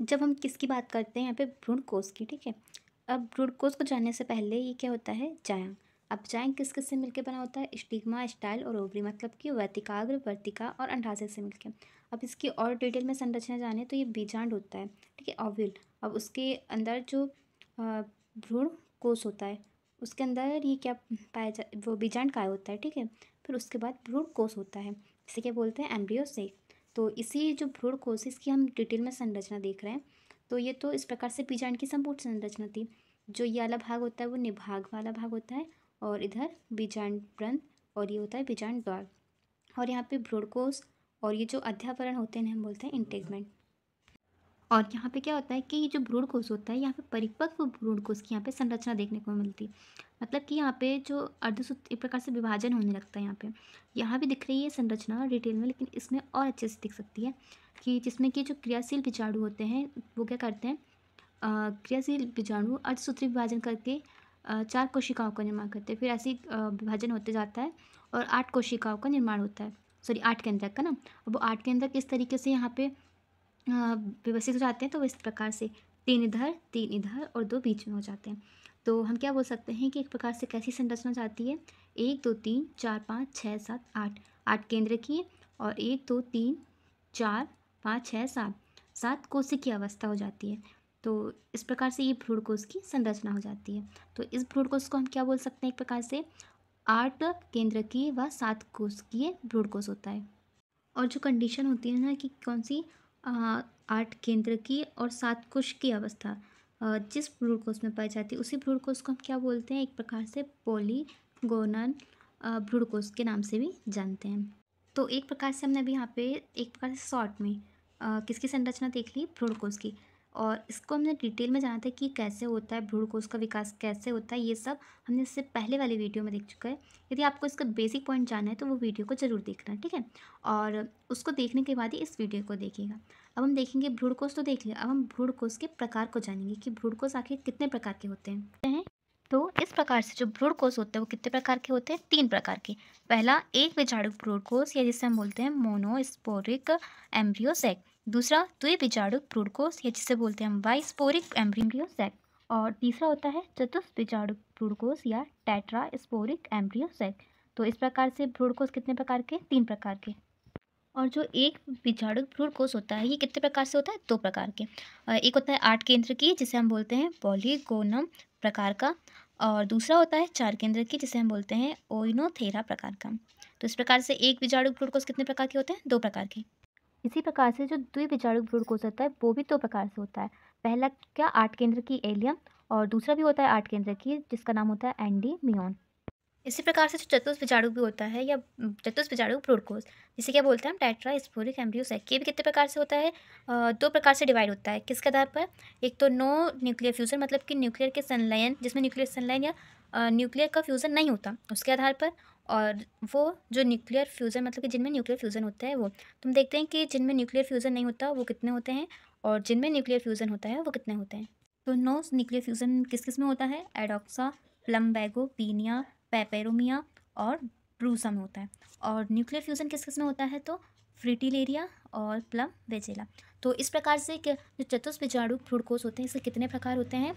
जब हम किसकी बात करते हैं यहाँ पे भ्रूण कोश की, ठीक है। अब भ्रूण कोश को जानने से पहले ये क्या होता है, जायंग। अब जायंग किस किस से मिलकर बना होता है, स्टिग्मा, स्टाइल और ओवरी, मतलब कि वर्तिकाग्र, वर्तिका और अंडाशय से मिलकर। अब इसकी और डिटेल में संरचना जाने तो ये बीजांड होता है, ठीक है, ओव्यूल। अब उसके अंदर जो भ्रूण कोश होता है उसके अंदर ये क्या पाया जा, वो बीजांड काय होता है, ठीक है। फिर उसके बाद भ्रूण कोश होता है, इसे क्या बोलते हैं, एम्ब्रियो सेक। तो इसी जो भ्रूण कोश इसकी हम डिटेल में संरचना देख रहे हैं। तो ये तो इस प्रकार से बीजांड की संपूर्ण संरचना थी। जो ये वाला भाग होता है वो निभाग वाला भाग होता है, और इधर बीजांड व्रंत, और ये होता है बीजांड द्वार। और यहाँ पे भ्रूण कोश और ये जो अध्यावरण होते हैं हम बोलते हैं इंटेगमेंट। और यहाँ पे क्या होता है कि ये जो भ्रूण कोश होता है यहाँ पे परिपक्व भ्रूण कोश की यहाँ पे संरचना देखने को मिलती है। मतलब कि यहाँ पे जो अर्धसूत्र एक प्रकार से विभाजन होने लगता है यहाँ भी दिख रही है संरचना डिटेल में, लेकिन इसमें और अच्छे से दिख सकती है कि जिसमें कि जो क्रियाशील बीजाणु होते हैं वो क्या करते हैं, क्रियाशील बीजाणु अर्धसूत्री विभाजन करके 4 कोशिकाओं का निर्माण करते हैं। फिर ऐसे विभाजन होते जाता है और 8 कोशिकाओं का निर्माण होता है, सॉरी 8 केंद्रक का ना। अब वो 8 केंद्रक किस तरीके से यहाँ पे व्यवस्थित हो जाते हैं, तो इस प्रकार से 3 इधर और 2 बीच में हो जाते हैं। तो हम क्या बोल सकते हैं कि एक प्रकार से कैसी संरचना जाती है, 1 2 3 4 5 6 7 8, 8 केंद्र की, और 1 2 3 4 5 6 7, 7 कोशिकीय अवस्था हो जाती है। तो इस प्रकार से ये भ्रूण कोश की संरचना हो जाती है। तो इस भ्रूण कोश को हम क्या बोल सकते हैं, एक प्रकार से 8 केंद्र की व 7 कोशिकीय भ्रूण कोश होता है। और जो कंडीशन होती है ना कि कौन सी, 8 केंद्र की और 7 कुश की अवस्था जिस भ्रूण कोश में पाई जाती है उसी भ्रूण कोश को हम क्या बोलते हैं, एक प्रकार से पॉलीगोनल भ्रूण कोश के नाम से भी जानते हैं। तो एक प्रकार से हमने अभी यहाँ पे एक प्रकार से शॉर्ट में किसकी संरचना देख ली, भ्रूण कोश की। और इसको हमने डिटेल में जाना था कि कैसे होता है भ्रूण कोश का विकास, कैसे होता है, ये सब हमने इससे पहले वाली वीडियो में देख चुका है। यदि आपको इसका बेसिक पॉइंट जानना है तो वो वीडियो को ज़रूर देखना, ठीक है। और उसको देखने के बाद ही इस वीडियो को देखिएगा। अब हम देखेंगे भ्रूण कोश तो देख लिया, अब हम भ्रूण कोश के प्रकार को जानेंगे कि भ्रूण कोश आखिर कितने प्रकार के होते हैं। तो इस प्रकार से जो भ्रूण कोश होते हैं वो कितने प्रकार के होते हैं, 3 प्रकार के। पहला एक बीजाणु भ्रूण कोश, या जिसे हम बोलते हैं मोनोस्पोरिक एम्ब्रियो सैक। दूसरा द्विबीजाणु भ्रूण कोश, या जिसे बोलते हैं हम बाइस्पोरिक एम्ब्रियो सैक। और तीसरा होता है चतुष्बीजाणु भ्रूण कोश या टेट्रास्पोरिक एम्ब्रियो सैक। तो इस प्रकार से भ्रूण कोश कितने प्रकार के, 3 प्रकार के। और जो एक बीजाणु भ्रूण कोश होता है ये कितने प्रकार से होता है, 2 प्रकार के। एक होता है 8 केंद्र की जिसे हम बोलते हैं पॉलीगोनम प्रकार का, और दूसरा होता है 4 केंद्र की जिसे हम बोलते हैं ओइनोथेरा प्रकार का। तो इस प्रकार से एक बीजाणु भ्रूण कोश कितने प्रकार के होते हैं, 2 प्रकार के। इसी प्रकार से जो द्विबीजाणु भ्रूण कोश होता है वो भी 2 प्रकार से होता है। पहला क्या, 8 केंद्र की एलियम, और दूसरा भी होता है 8 केंद्र की जिसका नाम होता है एंडीमियोन। इसी प्रकार से जो चतुष्बीजाणु भी होता है, या चतुष्बीजाणु भ्रूण कोश, जिसे क्या बोलते हैं हम टेट्रास्पोरिक एम्ब्रियो सैक, ये भी कितने प्रकार से होता है, 2 प्रकार से डिवाइड होता है। किसके आधार पर, एक तो नो न्यूक्लियर फ्यूजन, मतलब कि न्यूक्लियर के संलयन, जिसमें न्यूक्लियर संलयन या न्यूक्लियर का फ्यूजन नहीं होता उसके आधार पर, और वो जो न्यूक्लियर फ्यूजन मतलब कि जिनमें न्यूक्लियर फ्यूजन होता है वो। तुम देखते हैं कि जिनमें न्यूक्लियर फ्यूजन नहीं होता वो कितने होते हैं, और जिनमें न्यूक्लियर फ्यूजन होता है वो कितने होते हैं। तो नो न्यूक्लियर फ्यूजन किस किस में होता है, एडॉक्सा, प्लम्बैगो, पीनिया, पेपेरोमिया और ब्रूसम होता है। और न्यूक्लियर फ्यूजन किस किस में होता है, तो फ्रिटिलेरिया और प्लम वेजेला। तो इस प्रकार से जो चतुष्बीजाणु भ्रूण कोश होते हैं इसके कितने प्रकार होते हैं,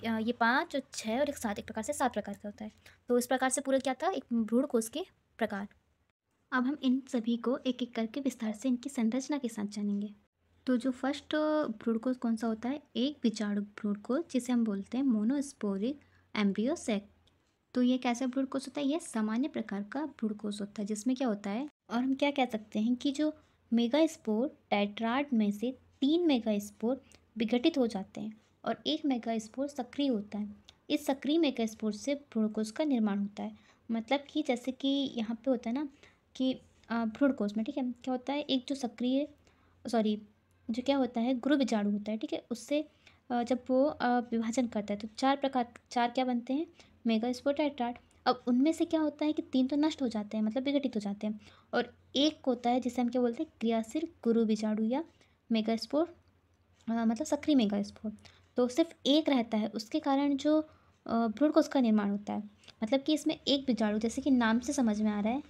ये 5 और 6 और एक 7, एक प्रकार से 7 प्रकार का होता है। तो इस प्रकार से पूरा क्या था, एक भ्रूण कोश के प्रकार। अब हम इन सभी को एक एक करके विस्तार से इनकी संरचना के साथ जानेंगे। तो जो फर्स्ट भ्रूण कोश कौन सा होता है, एक बीजाणु भ्रूण कोश जिसे हम बोलते हैं मोनोस्पोरिक एम्ब्रियो सैक। तो ये कैसा भ्रूण कोश होता है, ये सामान्य प्रकार का भ्रूण कोश होता है जिसमें क्या होता है, और हम क्या कह सकते हैं कि जो मेगास्पोर टेट्राड में से 3 मेगास्पोर विघटित हो जाते हैं और एक मेगास्पोर सक्रिय होता है। इस सक्रिय मेगास्पोर से भ्रूण कोश का निर्माण होता है। मतलब कि जैसे कि यहाँ पे होता है ना कि भ्रूण कोश में, ठीक है, क्या होता है, एक जो सक्रिय, सॉरी, जो क्या होता है गुरु बीजाणु होता है, ठीक है, उससे जब वो विभाजन करता है तो 4 क्या बनते हैं, मेगास्पोर टेट्राड। अब उनमें से क्या होता है कि 3 तो नष्ट हो जाते हैं, मतलब विघटित हो जाते हैं, और एक होता है जिसे हम क्या बोलते हैं क्रियाशील गुरु बीजाणु या मेगास्पोर, मतलब सक्रिय मेगास्पोर। तो सिर्फ एक रहता है, उसके कारण जो भ्रूण कोश का निर्माण होता है। मतलब कि इसमें एक बीजाणु, जैसे कि नाम से समझ में आ रहा है,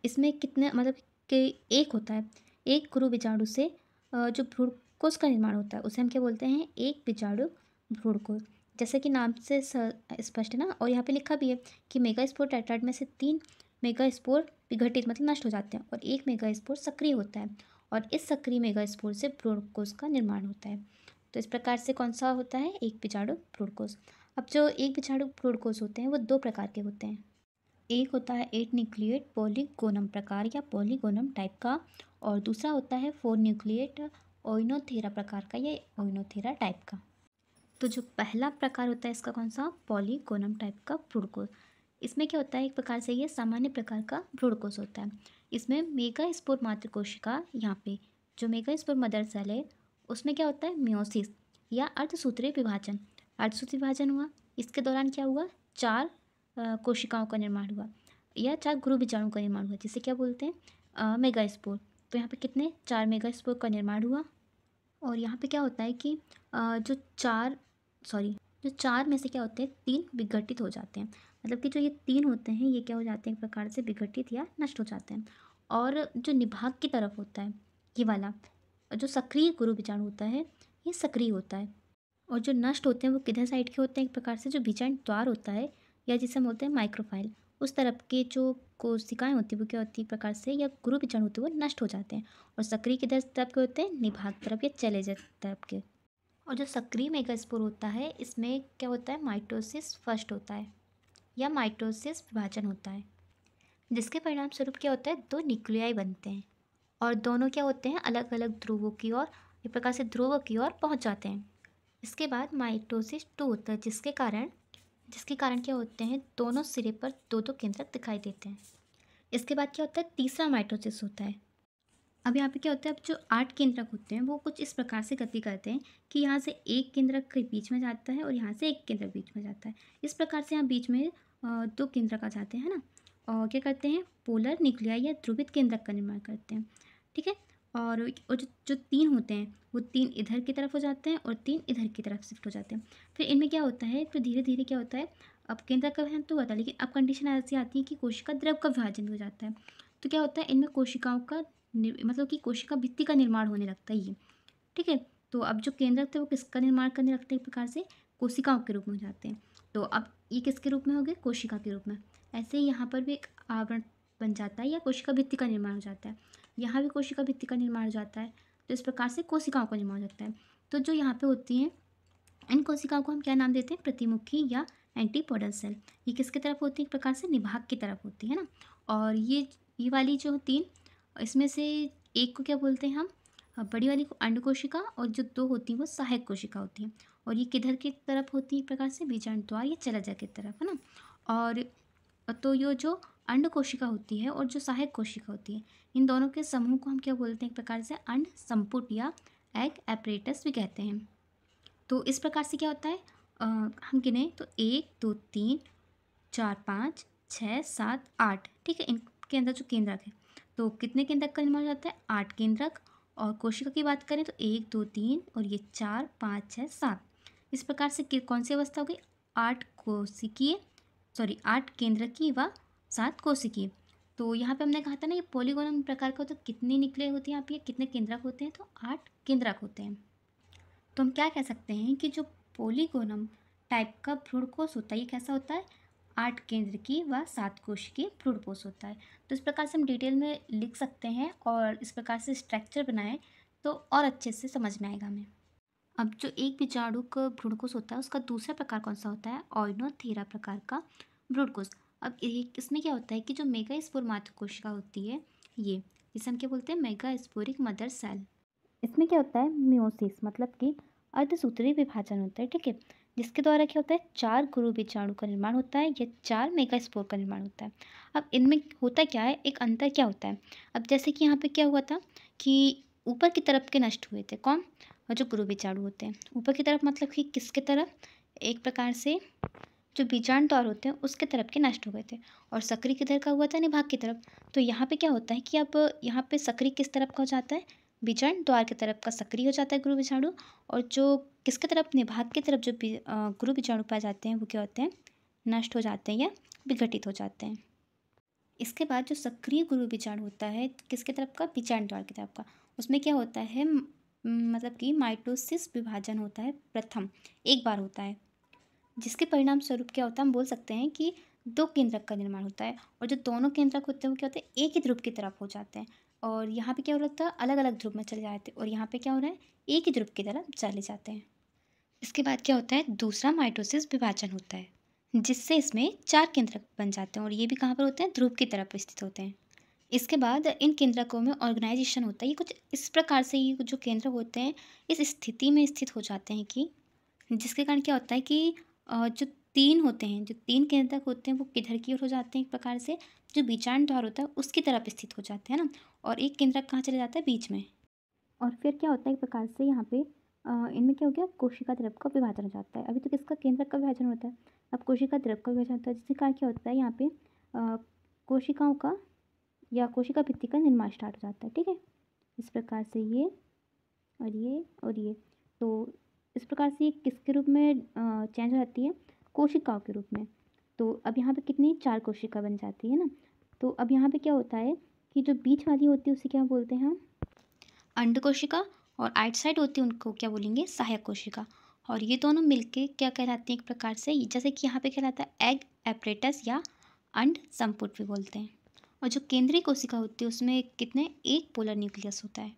इसमें कितने मतलब कि एक होता है, एक गुरु बीजाणु से जो भ्रूणकोश का निर्माण होता है उसे हम क्या बोलते हैं, एक बीजाणु भ्रूणकोश। जैसे कि नाम से स्पष्ट है ना, और यहाँ पे लिखा भी है कि मेगास्पोर टेट्राड में से 3 मेगास्पोर विघटित मतलब नष्ट हो जाते हैं और एक मेगास्पोर सक्रिय होता है, और इस सक्रिय मेगास्पोर से भ्रूणकोश का निर्माण होता है। तो इस प्रकार से कौन सा होता है, एक बीजाणु भ्रूणकोश। अब जो एक बीजाणु भ्रूणकोश होते हैं वो 2 प्रकार के होते हैं। एक होता है 8 न्यूक्लिएट पॉलीगोनम प्रकार या पॉलीगोनम टाइप का, और दूसरा होता है 4 न्यूक्लिएट ओइनोथेरा प्रकार का या ओइनोथेरा टाइप का। तो जो पहला प्रकार होता है इसका कौन सा, पॉलीगोनम टाइप का भ्रूणकोश। इसमें क्या होता है, एक प्रकार से ये सामान्य प्रकार का भ्रूणकोश होता है। इसमें मेगास्पोर मातृ कोशिका, यहाँ पे जो मेगास्पोर मदर सेल है उसमें क्या होता है, मियोसिस या अर्धसूत्रीय विभाजन। अर्धसूत्रीय विभाजन हुआ, इसके दौरान क्या हुआ, 4 कोशिकाओं का निर्माण हुआ या 4 गुरु बीजाणु का निर्माण हुआ, जिसे क्या बोलते हैं, मेगास्पोर। तो यहाँ पे कितने, 4 मेगास्पोर का निर्माण हुआ। और यहाँ पे क्या होता है कि जो 4 में से क्या होते हैं, 3 विघटित हो जाते हैं। मतलब कि जो ये 3 होते हैं ये क्या हो जाते हैं, एक प्रकार से विघटित या नष्ट हो जाते हैं। और जो निभाग की तरफ होता है ये वाला, जो सक्रिय गुरु बीजाणु होता है ये सक्रिय होता है। और जो नष्ट होते हैं वो किधर साइड के होते हैं, एक प्रकार से जो बीजांड द्वार होता है या जिसे हम बोलते हैं माइक्रोफाइल, उस तरफ के जो कोशिकाएं होती हैं वो क्या होती है, एक प्रकार से या गुरु बीजाणु होते हैं वो नष्ट हो जाते हैं। और सक्रिय किधर तरफ के होते हैं, निभाग तरफ या चलेज तरफ के। और जो सक्रिय मेगास्पोर होता है इसमें क्या होता है, माइटोसिस फर्स्ट होता है या माइटोसिस विभाजन होता है, जिसके परिणाम स्वरूप क्या होता है, 2 न्यूक्लियाई बनते हैं और दोनों क्या होते हैं, अलग अलग ध्रुवों की ओर, एक प्रकार से ध्रुव की ओर पहुँच जाते हैं। इसके बाद माइटोसिस 2 होता है, जिसके कारण क्या होते हैं, दोनों सिरे पर 2-2 केंद्रक दिखाई देते हैं। इसके बाद क्या होता है, तीसरा माइटोसिस होता है। अब यहाँ पे क्या होता है, अब जो 8 केंद्रक होते हैं वो कुछ इस प्रकार से गति करते हैं कि यहाँ से एक केंद्रक के बीच में जाता है और यहाँ से एक केंद्रक बीच में जाता है। इस प्रकार से यहाँ बीच में 2 केंद्रक आ जाते हैं ना, और क्या करते हैं, पोलर न्यूक्लियाई या ध्रुवित केंद्रक का निर्माण करते हैं। ठीक है। और जो 3 होते हैं वो 3 इधर की तरफ हो जाते हैं और 3 इधर की तरफ शिफ्ट हो जाते हैं। फिर इनमें क्या होता है, फिर धीरे धीरे क्या होता है, अब केंद्रक का विभाजन तो हुआ था लेकिन अब कंडीशन ऐसी आती है कि कोशिका द्रव का विभाजन भी हो जाता है। तो क्या होता है, इनमें कोशिकाओं का मतलब कि कोशिका भित्ति का निर्माण होने लगता है ये। ठीक है। तो अब जो केंद्रक थे वो किसका निर्माण करने लगते हैं, एक प्रकार से कोशिकाओं के रूप में हो जाते हैं। तो अब ये किसके रूप में हो गए, कोशिका के रूप में। ऐसे ही यहाँ पर भी एक आवरण बन जाता है या कोशिका भित्ति का निर्माण हो जाता है। यहाँ भी कोशिका भित्ति का निर्माण हो जाता है। तो इस प्रकार से कोशिकाओं का निर्माण हो जाता है। तो जो यहाँ पे होती हैं इन कोशिकाओं को हम क्या नाम देते हैं, प्रतिमुखी या एंटीपोडल सेल। ये किसकी तरफ होती है, एक प्रकार से निभाग की तरफ होती है ना। और ये वाली जो 3, इसमें से एक को क्या बोलते हैं हम, बड़ी वाली को अंड कोशिका, और जो 2 होती हैं वो सहायक कोशिका होती हैं। और ये किधर की तरफ होती है, एक प्रकार से बीजांड द्वार या चलजा की तरफ, है ना। और तो ये जो अंड कोशिका होती है और जो सहायक कोशिका होती है, इन दोनों के समूह को हम क्या बोलते हैं, एक प्रकार से अंड संपुट या एग एपरेटस भी कहते हैं। तो इस प्रकार से क्या होता है, हम गिने तो 1 2 3 4 5 6 7 8। ठीक है। इनके अंदर जो केंद्रक है, तो कितने केंद्रक का निर्माण हो जाता है, 8 केंद्रक। और कोशिका की बात करें तो 1 2 3 और ये 4 5 6 7। इस प्रकार से कौन सी अवस्था हो गई, 8 केंद्रकीय व 7 कोशिकीय। तो यहाँ पे हमने कहा था ना ये पॉलीगोनम प्रकार का, तो कितनी न्यूक्लियाई होती है यहाँ पे, कितने केंद्रक होते हैं, तो 8 केंद्रक होते हैं। तो हम क्या कह सकते हैं कि जो पॉलीगोनम टाइप का भ्रूणकोश होता है ये कैसा होता है, 8 केंद्र की व 7 कोशिकीय भ्रूणकोश होता है। तो इस प्रकार से हम डिटेल में लिख सकते हैं और इस प्रकार से स्ट्रक्चर बनाएं तो और अच्छे से समझ में आएगा हमें। अब जो एक बीजाणु का भ्रूणकोश होता है उसका दूसरा प्रकार कौन सा होता है, ओइनोथेरा प्रकार का भ्रूणकोश। अब इसमें क्या होता है कि जो मेगास्पोर मातृ कोशिका होती है ये, इसे हम क्या बोलते हैं, मेगास्पोरिक मदर सेल। इसमें क्या होता है, मियोसिस मतलब कि अर्धसूत्रीय विभाजन होता है। ठीक है। जिसके द्वारा क्या होता है, 4 गुरु बीजाणु का निर्माण होता है या 4 मेगास्पोर का निर्माण होता है। अब इनमें होता क्या है, एक अंतर क्या होता है। अब जैसे कि यहाँ पे क्या हुआ था कि ऊपर की तरफ के नष्ट हुए थे कौन, और जो गुरु बीजाणु होते हैं ऊपर की तरफ मतलब कि किसके तरफ, एक प्रकार से जो बीजांड द्वार होते हैं उसके तरफ के नष्ट हो गए थे। और सक्रिय किधर का हुआ था, निभाग की तरफ। तो यहाँ पे क्या होता है कि अब यहाँ पे सक्रिय किस तरफ का हो जाता है, बीजांड द्वार की तरफ का सक्रिय हो जाता है गुरु बीजाणु। और जो किसके तरफ, निभाग की तरफ जो गुरु बीजाणु पाए जाते हैं वो क्या होते हैं, नष्ट हो जाते हैं या विघटित हो जाते हैं। इसके बाद जो सक्रिय गुरु बीजाणु होता है किसके तरफ का, बीजांड द्वार की तरफ का, उसमें क्या होता है, मतलब कि माइटोसिस विभाजन होता है प्रथम, एक बार होता है, जिसके परिणाम स्वरूप क्या होता है, हम बोल सकते हैं कि दो केंद्रक का निर्माण होता है। और जो दोनों केंद्रक होते हैं वो क्या होते हैं, एक ही ध्रुव की तरफ हो जाते हैं। और यहाँ पे क्या हो रहा था, अलग अलग ध्रुव में चले जाते हैं, और यहाँ पे क्या हो रहा है, एक ही ध्रुव की तरफ चले जाते हैं। इसके बाद क्या होता है, दूसरा माइटोसिस विभाजन होता है, जिससे इसमें चार केंद्रक बन जाते हैं, और ये भी कहाँ पर होते हैं, ध्रुव की तरफ स्थित होते हैं। इसके बाद इन केंद्रकों में ऑर्गेनाइजेशन होता है। ये कुछ इस प्रकार से ये जो केंद्र होते हैं इस स्थिति में स्थित हो जाते हैं कि जिसके कारण क्या होता है कि जो तीन होते हैं, जो तीन केंद्रक होते हैं वो किधर की ओर हो जाते हैं, एक प्रकार से जो बीजांड द्वार होता है उसकी तरफ स्थित हो जाते हैं ना, और एक केंद्रक कहाँ चले जाता है, बीच में। और फिर क्या होता है, एक प्रकार से यहाँ पे इनमें क्या हो गया, कोशिका द्रव का विभाजन हो जाता है। अभी तो किसका, केंद्रक का विभाजन होता है, अब कोशिका द्रव का विभाजन होता है, जिसके कारण क्या होता है, यहाँ पे कोशिकाओं का या कोशिका भित्ति का निर्माण स्टार्ट हो जाता है। ठीक है, इस प्रकार से ये और ये और ये, तो इस प्रकार से ये किसके रूप में चेंज हो जाती है, कोशिकाओं के रूप में। तो अब यहाँ पे कितनी, चार कोशिका बन जाती है ना। तो अब यहाँ पे क्या होता है कि जो बीच वाली होती है उसे क्या बोलते हैं हम, अंड कोशिका, और आइट साइड होती है उनको क्या बोलेंगे, सहायक कोशिका। और ये दोनों मिलके क्या कहलाती हैं, एक प्रकार से जैसे कि यहाँ पे कहलाता है एग एपरेटस या अंड संपुट भी बोलते हैं। और जो केंद्रीय कोशिका होती है उसमें कितने, एक पोलर न्यूक्लियस होता है।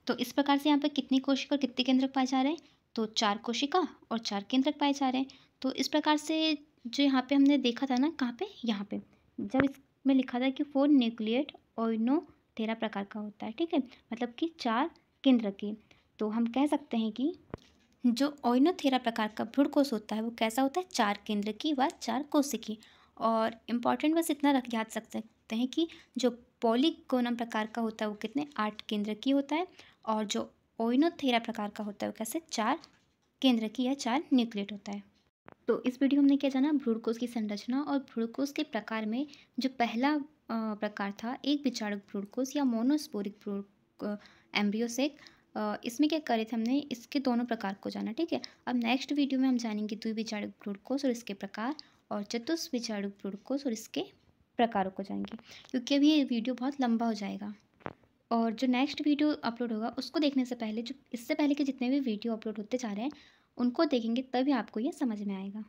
तो इस प्रकार से यहाँ पे कितनी कोशिका और कितने केंद्रक पाए जा रहे हैं, तो चार कोशिका और चार केंद्रक पाए जा रहे हैं। तो इस प्रकार से जो यहाँ पे हमने देखा था ना, कहाँ पे, यहाँ पे जब इसमें लिखा था कि 4 न्यूक्लिएट ओइनोथेरा प्रकार का होता है। ठीक है, मतलब कि चार केंद्रक की। तो हम कह सकते हैं कि जो ओइनोथेरा प्रकार का भ्रूणकोश होता है वो कैसा होता है, चार केंद्र की व चार कोशिकी। और इम्पॉर्टेंट बस इतना रख याद रख सकते हैं कि जो पॉलीगोनम प्रकार का होता है वो कितने, आठ केंद्र की होता है। और जो ओइनोथेरा प्रकार का होता है वो कैसे, चार केंद्र की या चार न्यूक्लिएट होता है। तो इस वीडियो में हमने क्या जाना, भ्रूणकोश की संरचना और भ्रूणकोश के प्रकार में जो पहला प्रकार था एक विचारक भ्रूणकोश या मोनोस्पोरिक भ्रूण एम्ब्रियोसेक, इसमें क्या करे थे हमने, इसके दोनों प्रकार को जाना। ठीक है, अब नेक्स्ट वीडियो में हम जानेंगे द्विविचारक भ्रूणकोश और इसके प्रकार, और चतुष्विचारक भ्रूणकोश और इसके प्रकारों को जानेंगे, क्योंकि अभी ये वीडियो बहुत लंबा हो जाएगा। और जो नेक्स्ट वीडियो अपलोड होगा उसको देखने से पहले जो इससे पहले के जितने भी वीडियो अपलोड होते जा रहे हैं उनको देखेंगे, तभी आपको ये समझ में आएगा।